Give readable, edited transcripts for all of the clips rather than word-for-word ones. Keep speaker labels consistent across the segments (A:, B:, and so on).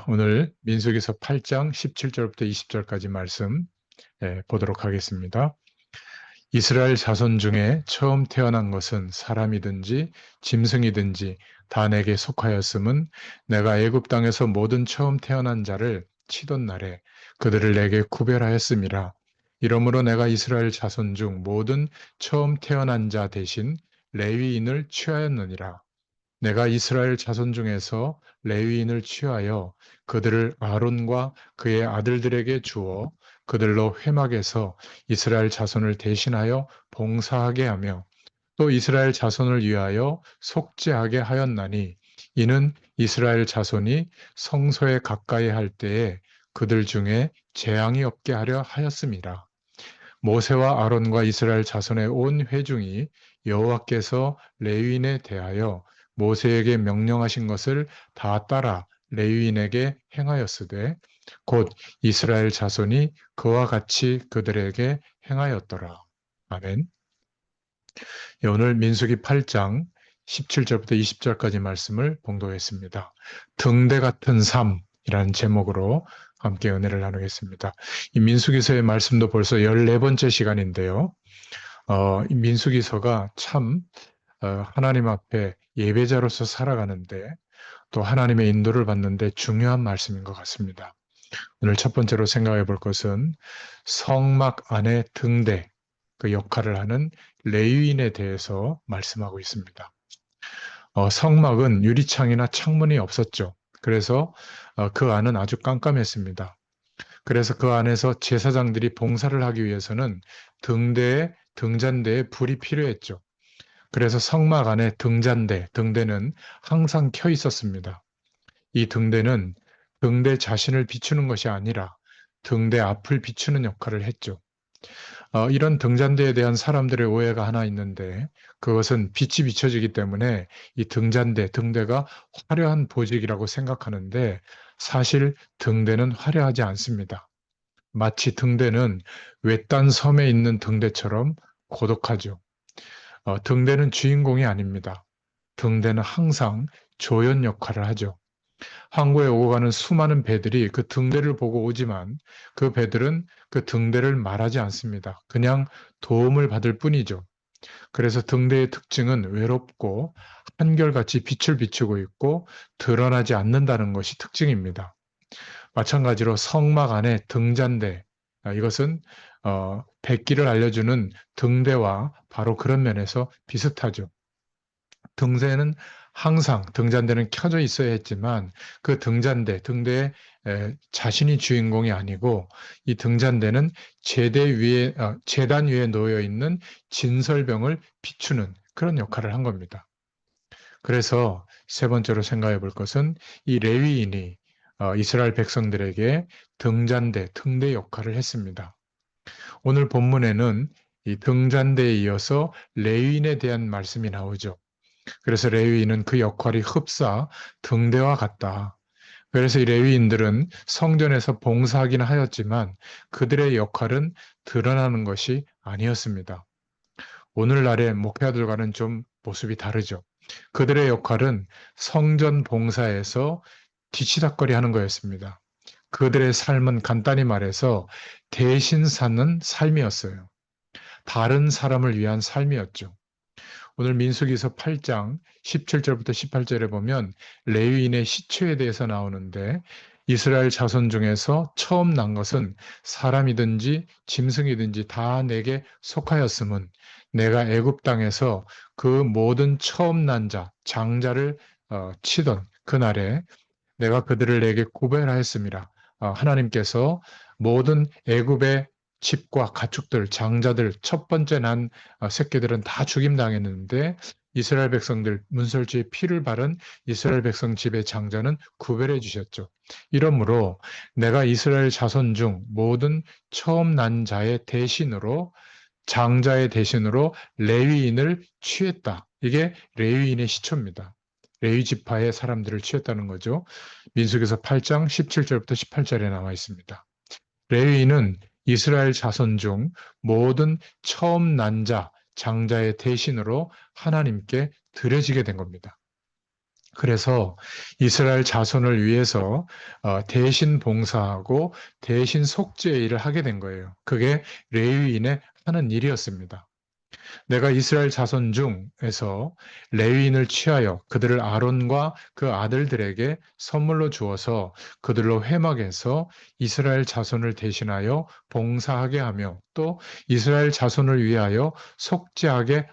A: 오늘 민수기서 8장 17절부터 20절까지 말씀 보도록 하겠습니다. 이스라엘 자손 중에 처음 태어난 것은 사람이든지 짐승이든지 다 내게 속하였음은 내가 애굽 땅에서 모든 처음 태어난 자를 치던 날에 그들을 내게 구별하였음이라. 이러므로 내가 이스라엘 자손 중 모든 처음 태어난 자 대신 레위인을 취하였느니라. 내가 이스라엘 자손 중에서 레위인을 취하여 그들을 아론과 그의 아들들에게 주어 그들로 회막에서 이스라엘 자손을 대신하여 봉사하게 하며 또 이스라엘 자손을 위하여 속죄하게 하였나니 이는 이스라엘 자손이 성소에 가까이 할 때에 그들 중에 재앙이 없게 하려 하였음이라. 모세와 아론과 이스라엘 자손의 온 회중이 여호와께서 레위인에 대하여 모세에게 명령하신 것을 다 따라 레위인에게 행하였으되 곧 이스라엘 자손이 그와 같이 그들에게 행하였더라. 아멘. 오늘 민수기 8장 17절부터 20절까지 말씀을 봉독했습니다. 등대 같은 삶이라는 제목으로 함께 은혜를 나누겠습니다. 이 민수기서의 말씀도 벌써 14번째 시간인데요. 이 민수기서가 참 하나님 앞에 예배자로서 살아가는데 또 하나님의 인도를 받는데 중요한 말씀인 것 같습니다. 오늘 첫 번째로 생각해 볼 것은 성막 안의 등대, 그 역할을 하는 레위인에 대해서 말씀하고 있습니다. 성막은 유리창이나 창문이 없었죠. 그래서 그 안은 아주 깜깜했습니다. 그래서 그 안에서 제사장들이 봉사를 하기 위해서는 등잔대에 불이 필요했죠. 그래서 성막 안에 등대는 항상 켜 있었습니다. 이 등대는 등대 자신을 비추는 것이 아니라 등대 앞을 비추는 역할을 했죠. 이런 등잔대에 대한 사람들의 오해가 하나 있는데 그것은 빛이 비춰지기 때문에 이 등대가 화려한 보직이라고 생각하는데 사실 등대는 화려하지 않습니다. 마치 등대는 외딴 섬에 있는 등대처럼 고독하죠. 등대는 주인공이 아닙니다. 등대는 항상 조연 역할을 하죠. 항구에 오고 가는 수많은 배들이 그 등대를 보고 오지만 그 배들은 그 등대를 말하지 않습니다. 그냥 도움을 받을 뿐이죠. 그래서 등대의 특징은 외롭고 한결같이 빛을 비추고 있고 드러나지 않는다는 것이 특징입니다. 마찬가지로 성막 안에 등잔대, 이것은 백기를 알려주는 등대와 바로 그런 면에서 비슷하죠. 등잔대는 켜져 있어야 했지만 그 등대에 자신이 주인공이 아니고 이 등잔대는 제단 위에 놓여 있는 진설병을 비추는 그런 역할을 한 겁니다. 그래서 세 번째로 생각해 볼 것은 이 레위인이 이스라엘 백성들에게 등대 역할을 했습니다. 오늘 본문에는 이 등잔대에 이어서 레위인에 대한 말씀이 나오죠. 그래서 레위인은 그 역할이 흡사 등대와 같다. 그래서 이 레위인들은 성전에서 봉사하긴 하였지만 그들의 역할은 드러나는 것이 아니었습니다. 오늘날의 목회자들과는 좀 모습이 다르죠. 그들의 역할은 성전 봉사에서 뒤치다꺼리 하는 거였습니다. 그들의 삶은 간단히 말해서 대신 사는 삶이었어요. 다른 사람을 위한 삶이었죠. 오늘 민수기서 8장 17절부터 18절에 보면 레위인의 시초에 대해서 나오는데 이스라엘 자손 중에서 처음 난 것은 사람이든지 짐승이든지 다 내게 속하였음은 내가 애굽 땅에서 그 모든 처음 난 자, 장자를 치던 그날에 내가 그들을 내게 구별하였습니다. 하나님께서 모든 애굽의 집과 가축들, 장자들, 첫 번째 난 새끼들은 다 죽임당했는데 이스라엘 백성들, 문설주의 피를 바른 이스라엘 백성 집의 장자는 구별해 주셨죠. 이러므로 내가 이스라엘 자손 중 모든 처음 난 자의 대신으로 장자의 대신으로 레위인을 취했다. 이게 레위인의 시초입니다. 레위 지파의 사람들을 취했다는 거죠. 민수기서 8장 17절부터 18절에 나와 있습니다. 레위인은 이스라엘 자손 중 모든 처음 난 자, 장자의 대신으로 하나님께 드려지게 된 겁니다. 그래서 이스라엘 자손을 위해서 대신 봉사하고 대신 속죄의 일을 하게 된 거예요. 그게 레위인의 하는 일이었습니다. 내가 이스라엘 자손 중에서 레위인을 취하여 그들을 아론과 그 아들들에게 선물로 주어서 그들로 회막에서 이스라엘 자손을 대신하여 봉사하게 하며 또 이스라엘 자손을 위하여 속죄하게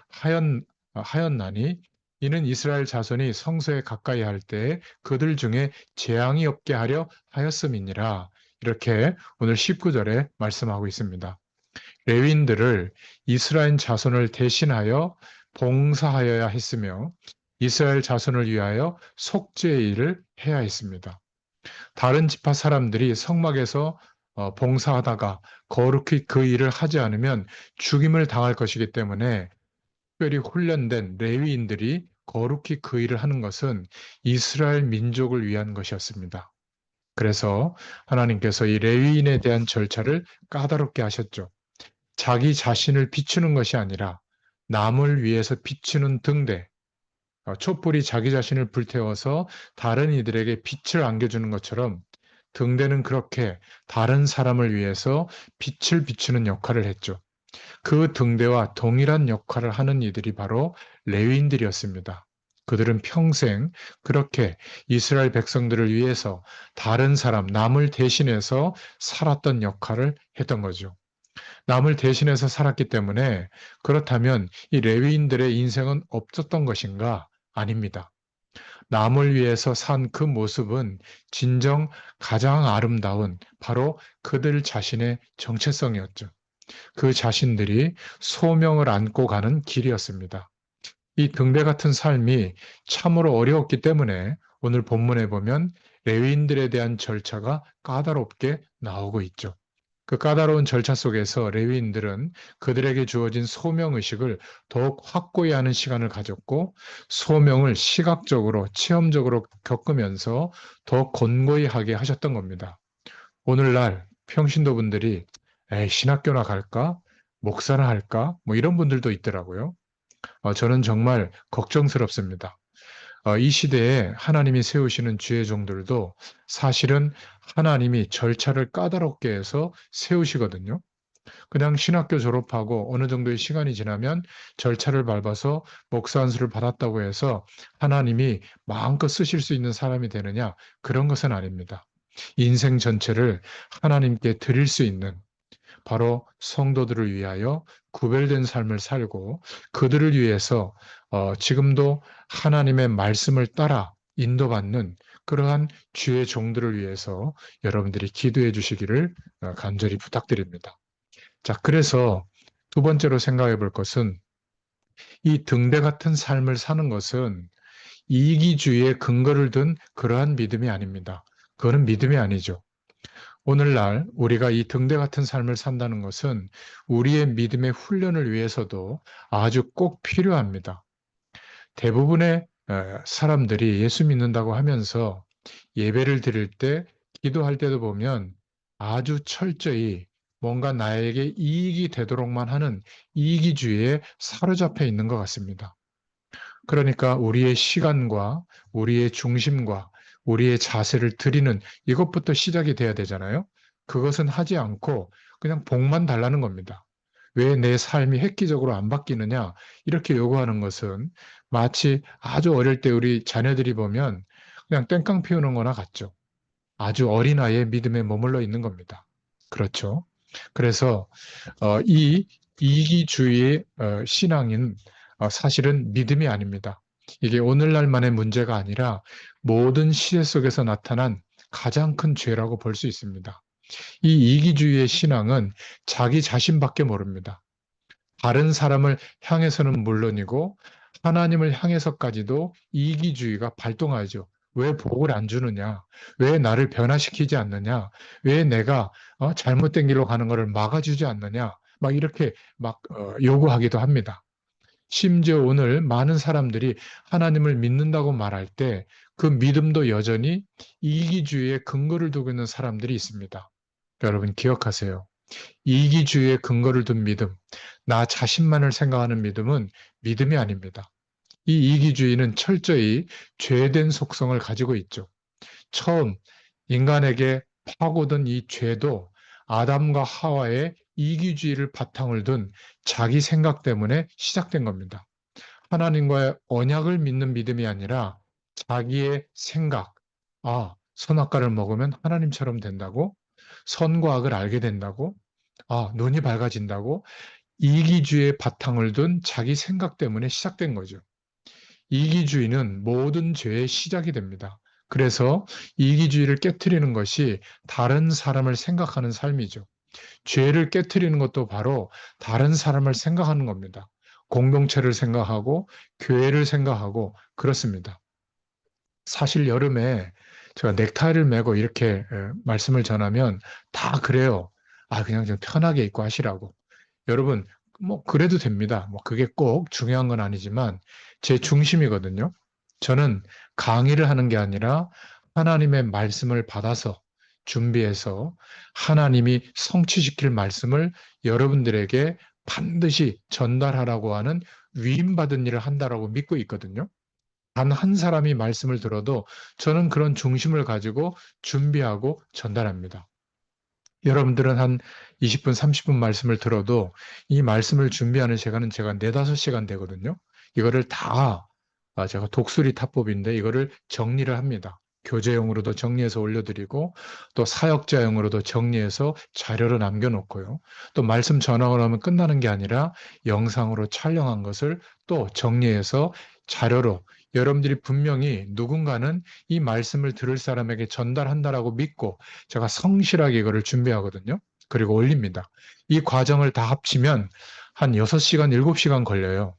A: 하였나니 이는 이스라엘 자손이 성소에 가까이 할 때에 그들 중에 재앙이 없게 하려 하였음이니라. 이렇게 오늘 19절에 말씀하고 있습니다. 레위인들을 이스라엘 자손을 대신하여 봉사하여야 했으며 이스라엘 자손을 위하여 속죄의 일을 해야 했습니다. 다른 지파 사람들이 성막에서 봉사하다가 거룩히 그 일을 하지 않으면 죽임을 당할 것이기 때문에 특별히 훈련된 레위인들이 거룩히 그 일을 하는 것은 이스라엘 민족을 위한 것이었습니다. 그래서 하나님께서 이 레위인에 대한 절차를 까다롭게 하셨죠. 자기 자신을 비추는 것이 아니라 남을 위해서 비추는 등대, 촛불이 자기 자신을 불태워서 다른 이들에게 빛을 안겨주는 것처럼 등대는 그렇게 다른 사람을 위해서 빛을 비추는 역할을 했죠. 그 등대와 동일한 역할을 하는 이들이 바로 레위인들이었습니다. 그들은 평생 그렇게 이스라엘 백성들을 위해서 다른 사람, 남을 대신해서 살았던 역할을 했던 거죠. 남을 대신해서 살았기 때문에 그렇다면 이 레위인들의 인생은 없었던 것인가? 아닙니다. 남을 위해서 산 그 모습은 진정 가장 아름다운 바로 그들 자신의 정체성이었죠. 그 자신들이 소명을 안고 가는 길이었습니다. 이 등대 같은 삶이 참으로 어려웠기 때문에 오늘 본문에 보면 레위인들에 대한 절차가 까다롭게 나오고 있죠. 그 까다로운 절차 속에서 레위인들은 그들에게 주어진 소명의식을 더욱 확고히 하는 시간을 가졌고 소명을 시각적으로, 체험적으로 겪으면서 더 권고히 하게 하셨던 겁니다. 오늘날 평신도분들이 신학교나 갈까? 목사나 할까? 뭐 이런 분들도 있더라고요. 저는 정말 걱정스럽습니다. 이 시대에 하나님이 세우시는 주의 종들도 사실은 하나님이 절차를 까다롭게 해서 세우시거든요. 그냥 신학교 졸업하고 어느 정도의 시간이 지나면 절차를 밟아서 목사 안수를 받았다고 해서 하나님이 마음껏 쓰실 수 있는 사람이 되느냐? 그런 것은 아닙니다. 인생 전체를 하나님께 드릴 수 있는 바로 성도들을 위하여 구별된 삶을 살고 그들을 위해서 지금도 하나님의 말씀을 따라 인도받는 그러한 주의 종들을 위해서 여러분들이 기도해 주시기를 간절히 부탁드립니다. 자, 그래서 두 번째로 생각해 볼 것은 이 등대 같은 삶을 사는 것은 이기주의에 근거를 둔 그러한 믿음이 아닙니다. 그거는 믿음이 아니죠. 오늘날 우리가 이 등대 같은 삶을 산다는 것은 우리의 믿음의 훈련을 위해서도 아주 꼭 필요합니다. 대부분의 사람들이 예수 믿는다고 하면서 예배를 드릴 때, 기도할 때도 보면 아주 철저히 뭔가 나에게 이익이 되도록만 하는 이기주의에 사로잡혀 있는 것 같습니다. 그러니까 우리의 시간과 우리의 중심과 우리의 자세를 드리는 이것부터 시작이 돼야 되잖아요. 그것은 하지 않고 그냥 복만 달라는 겁니다. 왜 내 삶이 획기적으로 안 바뀌느냐? 이렇게 요구하는 것은 마치 아주 어릴 때 우리 자녀들이 보면 그냥 땡깡 피우는 거나 같죠. 아주 어린아이의 믿음에 머물러 있는 겁니다. 그렇죠. 그래서 이 이기주의의 신앙인 사실은 믿음이 아닙니다. 이게 오늘날만의 문제가 아니라 모든 시대 속에서 나타난 가장 큰 죄라고 볼 수 있습니다. 이 이기주의의 신앙은 자기 자신밖에 모릅니다. 다른 사람을 향해서는 물론이고 하나님을 향해서까지도 이기주의가 발동하죠. 왜 복을 안 주느냐? 왜 나를 변화시키지 않느냐? 왜 내가 잘못된 길로 가는 것을 막아주지 않느냐? 막 이렇게 막 요구하기도 합니다. 심지어 오늘 많은 사람들이 하나님을 믿는다고 말할 때 그 믿음도 여전히 이기주의에 근거를 두고 있는 사람들이 있습니다. 여러분 기억하세요. 이기주의에 근거를 둔 믿음, 나 자신만을 생각하는 믿음은 믿음이 아닙니다. 이 이기주의는 철저히 죄된 속성을 가지고 있죠. 처음 인간에게 파고든 이 죄도 아담과 하와의 이기주의를 바탕을 둔 자기 생각 때문에 시작된 겁니다. 하나님과의 언약을 믿는 믿음이 아니라 자기의 생각, 선악과를 먹으면 하나님처럼 된다고, 선과 악을 알게 된다고, 눈이 밝아진다고, 이기주의의 바탕을 둔 자기 생각 때문에 시작된 거죠. 이기주의는 모든 죄의 시작이 됩니다. 그래서 이기주의를 깨트리는 것이 다른 사람을 생각하는 삶이죠. 죄를 깨트리는 것도 바로 다른 사람을 생각하는 겁니다. 공동체를 생각하고 교회를 생각하고 그렇습니다. 사실 여름에 제가 넥타이를 메고 이렇게 말씀을 전하면 다 그래요. 그냥 좀 편하게 입고 하시라고. 여러분, 뭐 그래도 됩니다. 뭐 그게 꼭 중요한 건 아니지만 제 중심이거든요. 저는 강의를 하는 게 아니라 하나님의 말씀을 받아서 준비해서 하나님이 성취시킬 말씀을 여러분들에게 반드시 전달하라고 하는 위임받은 일을 한다라고 믿고 있거든요. 단 한 사람이 말씀을 들어도 저는 그런 중심을 가지고 준비하고 전달합니다. 여러분들은 한 20분, 30분 말씀을 들어도 이 말씀을 준비하는 시간은 제가 4~5시간 되거든요. 이거를 다 제가 독수리 타법인데 이거를 정리를 합니다. 교재용으로도 정리해서 올려드리고 또 사역자용으로도 정리해서 자료로 남겨놓고요. 또 말씀 전하고 나면 끝나는 게 아니라 영상으로 촬영한 것을 또 정리해서 자료로 여러분들이 분명히 누군가는 이 말씀을 들을 사람에게 전달한다라고 믿고 제가 성실하게 이거를 준비하거든요. 그리고 올립니다. 이 과정을 다 합치면 한 6시간, 7시간 걸려요.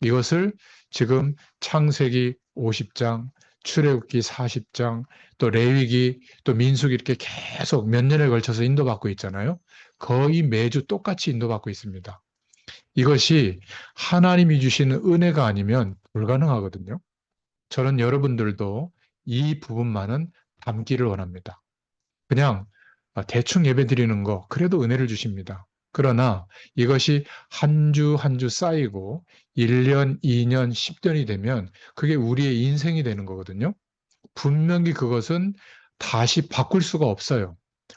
A: 이것을 지금 창세기 50장, 출애굽기 40장, 또 레위기, 또 민수기 이렇게 계속 몇 년에 걸쳐서 인도받고 있잖아요. 거의 매주 똑같이 인도받고 있습니다. 이것이 하나님이 주시는 은혜가 아니면 불가능하거든요. 저는 여러분들도 이 부분만은 담기를 원합니다. 그냥 대충 예배 드리는 거, 그래도 은혜를 주십니다. 그러나 이것이 한 주 한 주 쌓이고 1년, 2년, 10년이 되면 그게 우리의 인생이 되는 거거든요. 분명히 그것은 다시 바꿀 수가 없어요.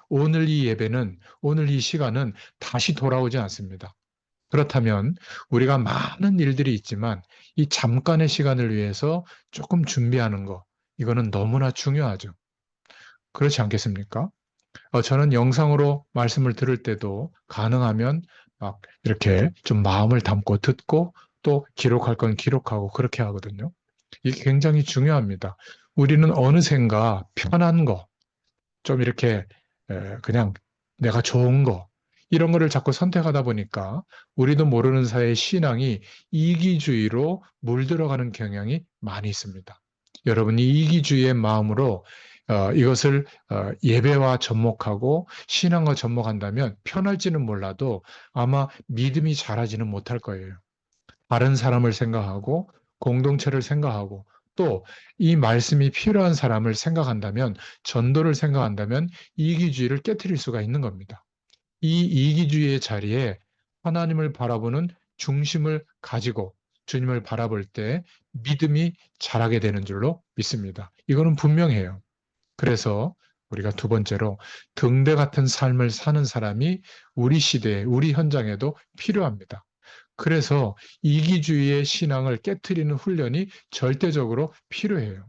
A: 오늘 이 예배는, 오늘 이 시간은 다시 돌아오지 않습니다. 그렇다면 우리가 많은 일들이 있지만 이 잠깐의 시간을 위해서 조금 준비하는 거, 이거는 너무나 중요하죠. 그렇지 않겠습니까? 저는 영상으로 말씀을 들을 때도 가능하면 막 이렇게 좀 마음을 담고 듣고 또 기록할 건 기록하고 그렇게 하거든요. 이게 굉장히 중요합니다. 우리는 어느샌가 편한 거, 좀 이렇게 그냥 내가 좋은 거, 이런 거를 자꾸 선택하다 보니까 우리도 모르는 사이에 신앙이 이기주의로 물들어가는 경향이 많이 있습니다. 여러분이 이기주의의 마음으로 이것을 예배와 접목하고 신앙과 접목한다면 편할지는 몰라도 아마 믿음이 자라지는 못할 거예요. 다른 사람을 생각하고 공동체를 생각하고 또 이 말씀이 필요한 사람을 생각한다면 전도를 생각한다면 이기주의를 깨뜨릴 수가 있는 겁니다. 이 이기주의의 자리에 하나님을 바라보는 중심을 가지고 주님을 바라볼 때 믿음이 자라게 되는 줄로 믿습니다. 이거는 분명해요. 그래서 우리가 두 번째로 등대 같은 삶을 사는 사람이 우리 시대에, 우리 현장에도 필요합니다. 그래서 이기주의의 신앙을 깨트리는 훈련이 절대적으로 필요해요.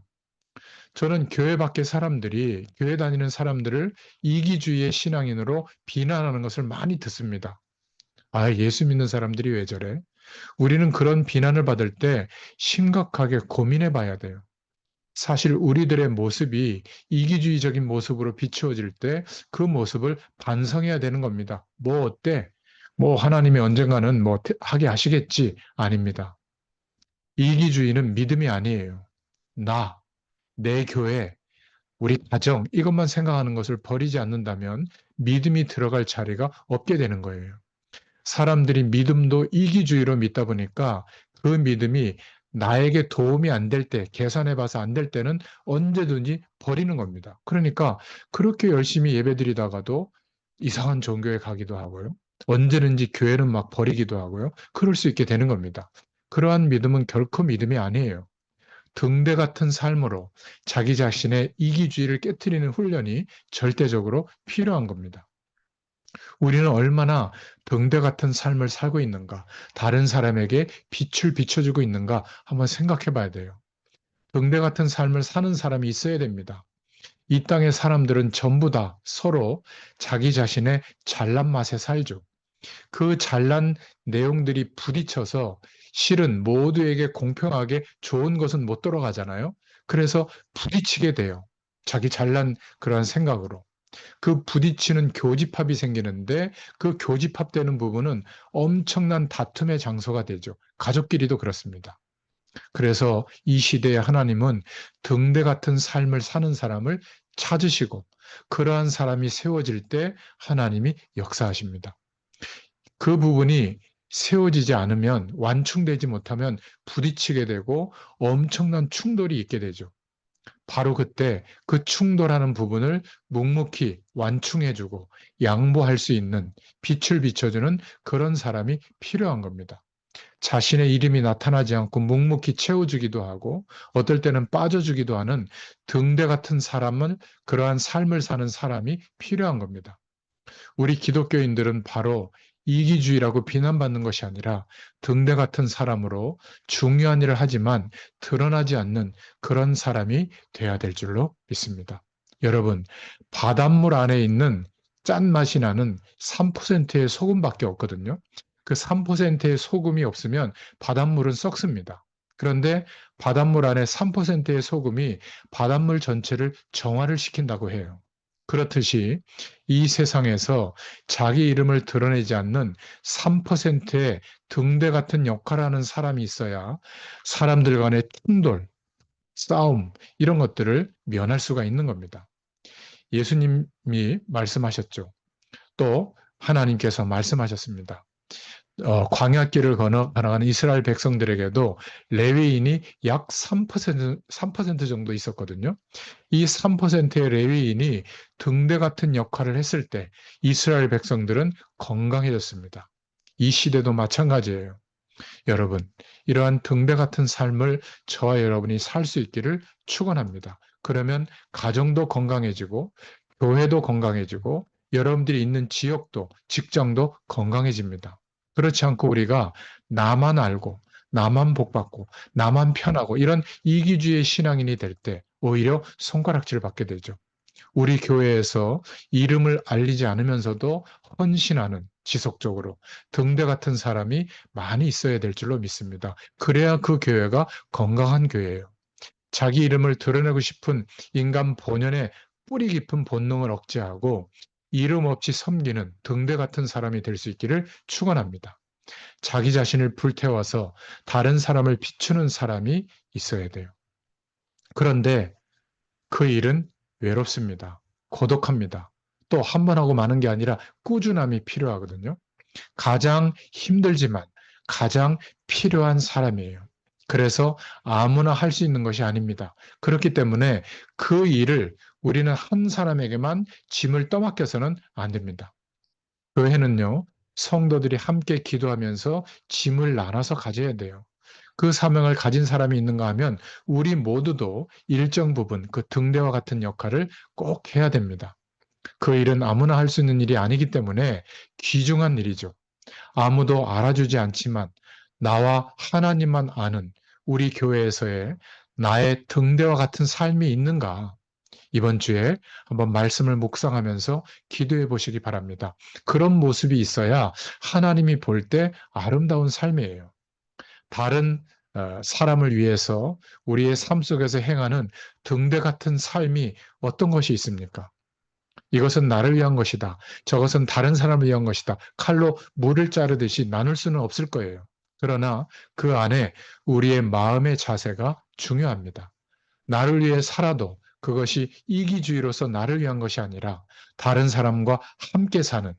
A: 저는 교회 밖의 사람들이, 교회 다니는 사람들을 이기주의의 신앙인으로 비난하는 것을 많이 듣습니다. 예수 믿는 사람들이 왜 저래? 우리는 그런 비난을 받을 때 심각하게 고민해 봐야 돼요. 사실 우리들의 모습이 이기주의적인 모습으로 비추어질 때 그 모습을 반성해야 되는 겁니다. 뭐 어때? 뭐 하나님이 언젠가는 뭐 하게 하시겠지? 아닙니다. 이기주의는 믿음이 아니에요. 나, 내 교회, 우리 가정 이것만 생각하는 것을 버리지 않는다면 믿음이 들어갈 자리가 없게 되는 거예요. 사람들이 믿음도 이기주의로 믿다 보니까 그 믿음이 나에게 도움이 안 될 때, 계산해 봐서 안 될 때는 언제든지 버리는 겁니다. 그러니까 그렇게 열심히 예배드리다가도 이상한 종교에 가기도 하고요. 언제든지 교회는 막 버리기도 하고요. 그럴 수 있게 되는 겁니다. 그러한 믿음은 결코 믿음이 아니에요. 등대 같은 삶으로 자기 자신의 이기주의를 깨트리는 훈련이 절대적으로 필요한 겁니다. 우리는 얼마나 등대 같은 삶을 살고 있는가, 다른 사람에게 빛을 비춰주고 있는가 한번 생각해 봐야 돼요. 등대 같은 삶을 사는 사람이 있어야 됩니다. 이 땅의 사람들은 전부 다 서로 자기 자신의 잘난 맛에 살죠. 그 잘난 내용들이 부딪혀서 실은 모두에게 공평하게 좋은 것은 못 돌아가잖아요. 그래서 부딪히게 돼요. 자기 잘난 그러한 생각으로. 그 부딪히는 교집합이 생기는데 그 교집합되는 부분은 엄청난 다툼의 장소가 되죠. 가족끼리도 그렇습니다. 그래서 이 시대에 하나님은 등대 같은 삶을 사는 사람을 찾으시고 그러한 사람이 세워질 때 하나님이 역사하십니다. 그 부분이 세워지지 않으면 완충되지 못하면 부딪히게 되고 엄청난 충돌이 있게 되죠. 바로 그때 그 충돌하는 부분을 묵묵히 완충해주고 양보할 수 있는 빛을 비춰주는 그런 사람이 필요한 겁니다. 자신의 이름이 나타나지 않고 묵묵히 채워주기도 하고 어떨 때는 빠져주기도 하는 등대 같은 사람은 그러한 삶을 사는 사람이 필요한 겁니다. 우리 기독교인들은 바로 이기주의라고 비난받는 것이 아니라 등대 같은 사람으로 중요한 일을 하지만 드러나지 않는 그런 사람이 돼야 될 줄로 믿습니다. 여러분, 바닷물 안에 있는 짠맛이 나는 3%의 소금밖에 없거든요. 그 3%의 소금이 없으면 바닷물은 썩습니다. 그런데 바닷물 안에 3%의 소금이 바닷물 전체를 정화를 시킨다고 해요. 그렇듯이 이 세상에서 자기 이름을 드러내지 않는 3%의 등대 같은 역할을 하는 사람이 있어야 사람들 간의 충돌, 싸움, 이런 것들을 면할 수가 있는 겁니다. 예수님이 말씀하셨죠. 또 하나님께서 말씀하셨습니다. 광야길을 걸어가는 이스라엘 백성들에게도 레위인이 약 3% 정도 있었거든요. 이 3%의 레위인이 등대 같은 역할을 했을 때 이스라엘 백성들은 건강해졌습니다. 이 시대도 마찬가지예요. 여러분, 이러한 등대 같은 삶을 저와 여러분이 살 수 있기를 축원합니다. 그러면 가정도 건강해지고 교회도 건강해지고 여러분들이 있는 지역도 직장도 건강해집니다. 그렇지 않고 우리가 나만 알고 나만 복받고 나만 편하고 이런 이기주의 신앙인이 될 때 오히려 손가락질 받게 되죠. 우리 교회에서 이름을 알리지 않으면서도 헌신하는 지속적으로 등대 같은 사람이 많이 있어야 될 줄로 믿습니다. 그래야 그 교회가 건강한 교회예요. 자기 이름을 드러내고 싶은 인간 본연의 뿌리 깊은 본능을 억제하고 이름 없이 섬기는 등대 같은 사람이 될 수 있기를 축원합니다. 자기 자신을 불태워서 다른 사람을 비추는 사람이 있어야 돼요. 그런데 그 일은 외롭습니다. 고독합니다. 또 한 번 하고 마는 게 아니라 꾸준함이 필요하거든요. 가장 힘들지만 가장 필요한 사람이에요. 그래서 아무나 할 수 있는 것이 아닙니다. 그렇기 때문에 그 일을 우리는 한 사람에게만 짐을 떠맡겨서는 안 됩니다. 교회는요, 성도들이 함께 기도하면서 짐을 나눠서 가져야 돼요. 그 사명을 가진 사람이 있는가 하면 우리 모두도 일정 부분 그 등대와 같은 역할을 꼭 해야 됩니다. 그 일은 아무나 할 수 있는 일이 아니기 때문에 귀중한 일이죠. 아무도 알아주지 않지만 나와 하나님만 아는 우리 교회에서의 나의 등대와 같은 삶이 있는가? 이번 주에 한번 말씀을 묵상하면서 기도해 보시기 바랍니다. 그런 모습이 있어야 하나님이 볼 때 아름다운 삶이에요. 다른 사람을 위해서 우리의 삶 속에서 행하는 등대 같은 삶이 어떤 것이 있습니까? 이것은 나를 위한 것이다. 저것은 다른 사람을 위한 것이다. 칼로 물을 자르듯이 나눌 수는 없을 거예요. 그러나 그 안에 우리의 마음의 자세가 중요합니다. 나를 위해 살아도 그것이 이기주의로서 나를 위한 것이 아니라 다른 사람과 함께 사는,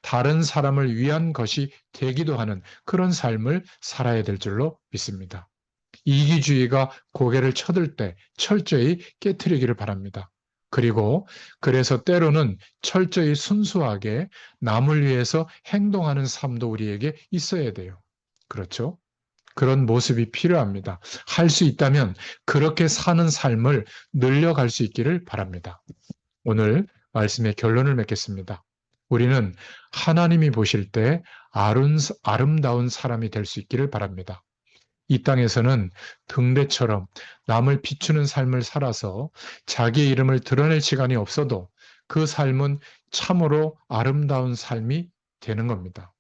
A: 다른 사람을 위한 것이 되기도 하는 그런 삶을 살아야 될 줄로 믿습니다. 이기주의가 고개를 쳐들 때 철저히 깨트리기를 바랍니다. 그리고 그래서 때로는 철저히 순수하게 남을 위해서 행동하는 삶도 우리에게 있어야 돼요. 그렇죠? 그런 모습이 필요합니다. 할 수 있다면 그렇게 사는 삶을 늘려갈 수 있기를 바랍니다. 오늘 말씀의 결론을 맺겠습니다. 우리는 하나님이 보실 때 아름다운 사람이 될 수 있기를 바랍니다. 이 땅에서는 등대처럼 남을 비추는 삶을 살아서 자기의 이름을 드러낼 시간이 없어도 그 삶은 참으로 아름다운 삶이 되는 겁니다.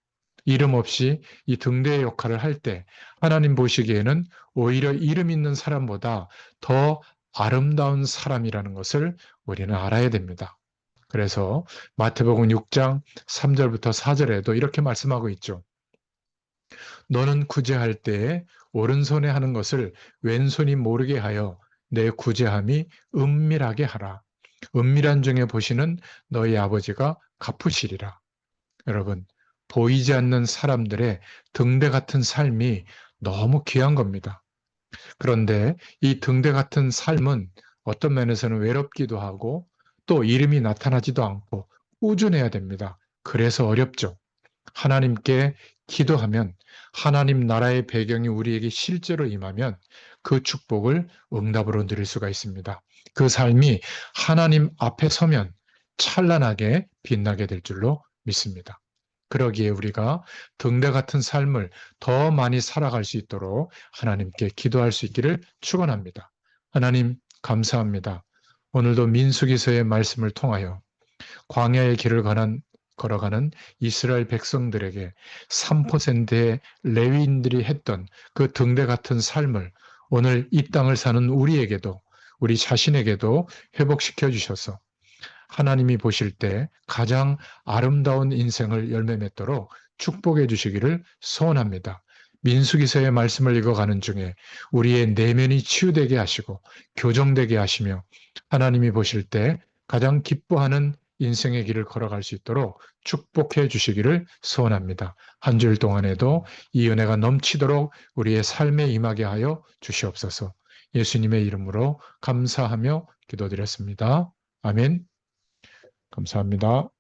A: 이름 없이 이 등대의 역할을 할 때 하나님 보시기에는 오히려 이름 있는 사람보다 더 아름다운 사람이라는 것을 우리는 알아야 됩니다. 그래서 마태복음 6장 3절부터 4절에도 이렇게 말씀하고 있죠. 너는 구제할 때에 오른손에 하는 것을 왼손이 모르게 하여 내 구제함이 은밀하게 하라. 은밀한 중에 보시는 너희 아버지가 갚으시리라. 여러분, 보이지 않는 사람들의 등대 같은 삶이 너무 귀한 겁니다. 그런데 이 등대 같은 삶은 어떤 면에서는 외롭기도 하고 또 이름이 나타나지도 않고 꾸준해야 됩니다. 그래서 어렵죠. 하나님께 기도하면 하나님 나라의 배경이 우리에게 실제로 임하면 그 축복을 응답으로 누릴 수가 있습니다. 그 삶이 하나님 앞에 서면 찬란하게 빛나게 될 줄로 믿습니다. 그러기에 우리가 등대 같은 삶을 더 많이 살아갈 수 있도록 하나님께 기도할 수 있기를 축원합니다. 하나님 감사합니다. 오늘도 민수기서의 말씀을 통하여 광야의 길을 걸어가는 이스라엘 백성들에게 3%의 레위인들이 했던 그 등대 같은 삶을 오늘 이 땅을 사는 우리에게도 우리 자신에게도 회복시켜 주셔서 하나님이 보실 때 가장 아름다운 인생을 열매 맺도록 축복해 주시기를 소원합니다. 민수기서의 말씀을 읽어가는 중에 우리의 내면이 치유되게 하시고 교정되게 하시며 하나님이 보실 때 가장 기뻐하는 인생의 길을 걸어갈 수 있도록 축복해 주시기를 소원합니다. 한 주일 동안에도 이 은혜가 넘치도록 우리의 삶에 임하게 하여 주시옵소서. 예수님의 이름으로 감사하며 기도드렸습니다. 아멘. 감사합니다.